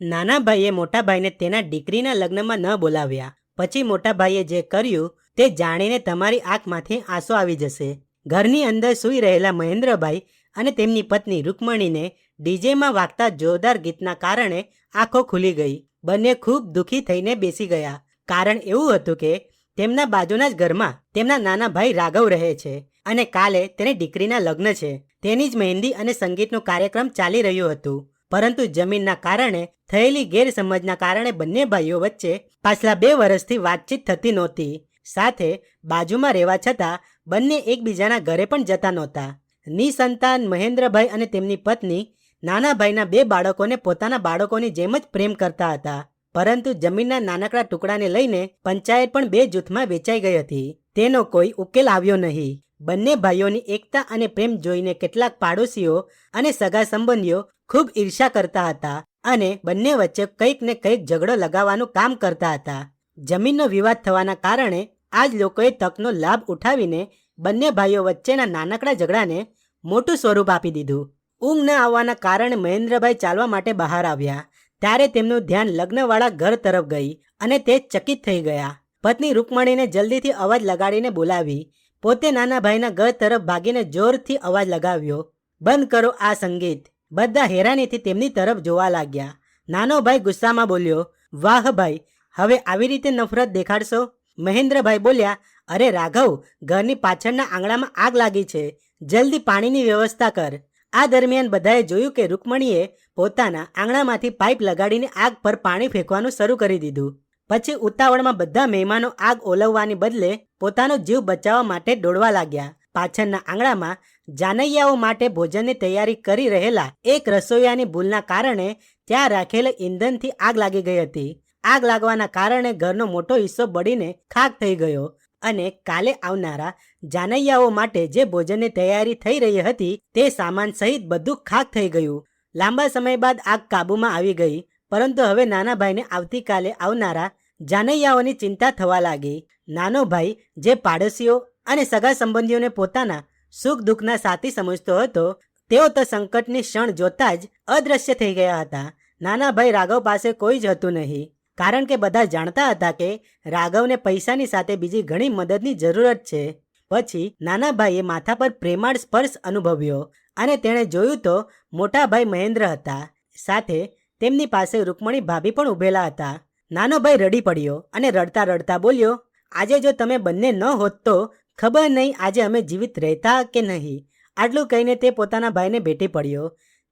નાના ભાઈએ મોટા ભાઈને તેના દીકરીના લગ્નમાં ન બોલાવ્યા. પછી મોટા ભાઈએ જે કર્યું તે જાણીને તમારી આંખમાંથી આંસુ આવી જશે. ઘરની અંદર સૂઈ રહેલા મહેન્દ્રભાઈ અને તેમની પત્ની રૂકમણીને ડીજેમાં વાગતા જોરદાર ગીતના કારણે આંખો ખુલી ગઈ. બંને ખૂબ દુઃખી થઈને બેસી ગયા. કારણ એવું હતું કે તેમના બાજુના જ ઘરમાં તેમના નાના ભાઈ રાઘવ રહે છે અને કાલે તેની દીકરીના લગ્ન છે. તેની જ મહેંદી અને સંગીતનો કાર્યક્રમ ચાલી રહ્યું હતું. પરંતુ જમીનના કારણે થયેલી ગેરસમજના કારણે બંને ભાઈઓ વચ્ચે પાછલા 2 વર્ષથી વાતચીત થતી નહોતી. સાથે બાજુમાં રહેવા છતાં બંને એકબીજાના ઘરે પણ જતા નહોતા. નિસંતાન મહેન્દ્રભાઈ અને તેમની પત્ની નાના ભાઈના 2 બાળકોને પોતાના બાળકોની જેમ જ પ્રેમ કરતા હતા. પરંતુ જમીનના નાનકડા ટુકડાને લઈને પંચાયત પણ 2 જૂથમાં વેચાઈ ગઈ હતી. તેનો કોઈ ઉકેલ આવ્યો નહીં. બંને ભાઈઓની એકતા અને પ્રેમ જોઈને કેટલાક પાડોશીઓ અને સગા સંબંધીઓ ખૂબ ઈર્ષા કરતા હતા અને બંને વચ્ચે કંઈક ને કંઈક ઝઘડો લગાવવાનું કામ કરતા હતા. જમીનનો વિવાદ થવાના કારણે આ જ લોકોએ તકનો લાભ ઉઠાવીને બંને ભાઈઓ વચ્ચેના નાનકડા ઝઘડાને મોટું સ્વરૂપ આપી દીધું. ઊંઘ ન આવવાના કારણે મહેન્દ્રભાઈ ચાલવા માટે બહાર આવ્યા ત્યારે તેમનું ધ્યાન લગ્નવાળા ઘર તરફ ગઈ અને તે ચકિત થઈ ગયા. પત્ની રૂકમણીને જલ્દીથી અવાજ લગાડીને બોલાવી. પોતે નાના ભાઈના ઘર તરફ ભાગીને જોરથી અવાજ લગાવ્યો, બંધ કરો આ સંગીત. બધા હેરાનીથી તેમની તરફ જોવા લાગ્યા. નાનો ભાઈ ગુસ્સામાં બોલ્યો, વાહ ભાઈ, હવે આવી રીતે નફરત દેખાડશો? મહેન્દ્રભાઈ બોલ્યા, અરે રાઘવ, ઘરની પાછળના આંગણામાં આગ લાગી છે, જલ્દી પાણીની વ્યવસ્થા કર. આ દરમિયાન બધાએ જોયું કે રૂકમણીએ પોતાના આંગણામાંથી પાઇપ લગાડીને આગ પર પાણી ફેંકવાનું શરૂ કરી દીધું. પછી ઉતાવળમાં બધા મહેમાનો આગ ઓલવવાની બદલે પોતાનો જીવ બચાવવા માટે દોડવા લાગ્યા. પાછળના આંગણામાં જાનૈયાઓ માટે ભોજનની તૈયારી કરી રહેલા એક રસોઈયાની ભૂલના કારણે ત્યાં રાખેલા ઈંધણથી આગ લાગી ગઈ હતી. આગ લાગવાના કારણે ઘરનો મોટો હિસ્સો બળીને ખાખ થઈ ગયો અને કાલે આવનારા જાનૈયાઓ માટે જે ભોજનની તૈયારી થઈ રહી હતી તે સામાન સહિત બધું ખાખ થઈ ગયું. લાંબા સમય બાદ આગ કાબૂમાં આવી ગઈ, પરંતુ હવે નાના ભાઈને આવતીકાલે આવનારા જાનૈયાઓની ચિંતા થવા લાગી. નાનો ભાઈ જે પાડોશીઓ અને સગા સંબંધીઓને પોતાના સુખ દુઃખના સાથી સમજતો હતો, તેઓ તો સંકટની ક્ષણ જોતા જ અદ્રશ્ય થઈ ગયા હતા. નાના ભાઈ રાઘવ પાસે કોઈ જ હતું નહીં, કારણ કે બધા જાણતા હતા કે રાઘવને પૈસાની સાથે બીજી ઘણી મદદની જરૂરત છે. પછી નાના ભાઈએ માથા પર પ્રેમાળ સ્પર્શ અનુભવ્યો અને તેણે જોયું તો મોટા ભાઈ મહેન્દ્ર હતા. સાથે તેમની પાસે રૂકમણી ભાભી પણ ઊભેલા હતા. નાનો ભાઈ રડી પડ્યો અને રડતા રડતા બોલ્યો, આજે જો તમે બંને ન હોત તો ખબર નહીં આજે અમે જીવિત રહેતા કે નહીં. આટલું કહીને તે પોતાના ભાઈને ભેટી પડ્યો.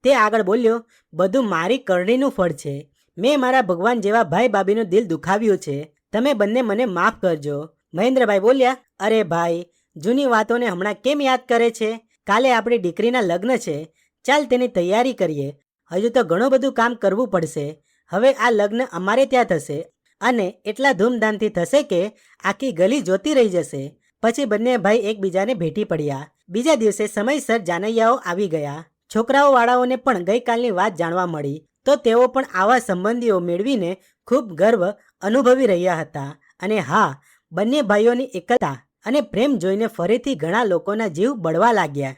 તે આગળ બોલ્યો, બધું મારી કરણીનું ફળ છે. મેં મારા ભગવાન જેવા ભાઈ ભાભીનું દિલ દુખાવ્યું છે. તમે બંને મને માફ કરજો. મહેન્દ્રભાઈ બોલ્યા, અરે ભાઈ, જૂની વાતોને હમણાં કેમ યાદ કરે છે? કાલે આપણી દીકરીના લગ્ન છે, ચાલ તેની તૈયારી કરીએ. હજુ તો ઘણું બધું કામ કરવું પડશે. હવે આ લગ્ન અમારે ત્યાં થશે અને એટલા ધૂમધામથી થશે કે આખી ગલી જોતી રહી જશે. પછી બંને ભાઈ એકબીજાને ભેટી પડ્યા. બીજા દિવસે સમયસર જાનૈયાઓ આવી ગયા. છોકરાઓ વાળાઓને પણ ગઈકાલની વાત જાણવા મળી, તો તેઓ પણ આવા સંબંધીઓ મેળવીને ખૂબ ગર્વ અનુભવી રહ્યા હતા. અને હા, બંને ભાઈઓની એકતા અને પ્રેમ જોઈને ફરીથી ઘણા લોકોના જીવ બળવા લાગ્યા.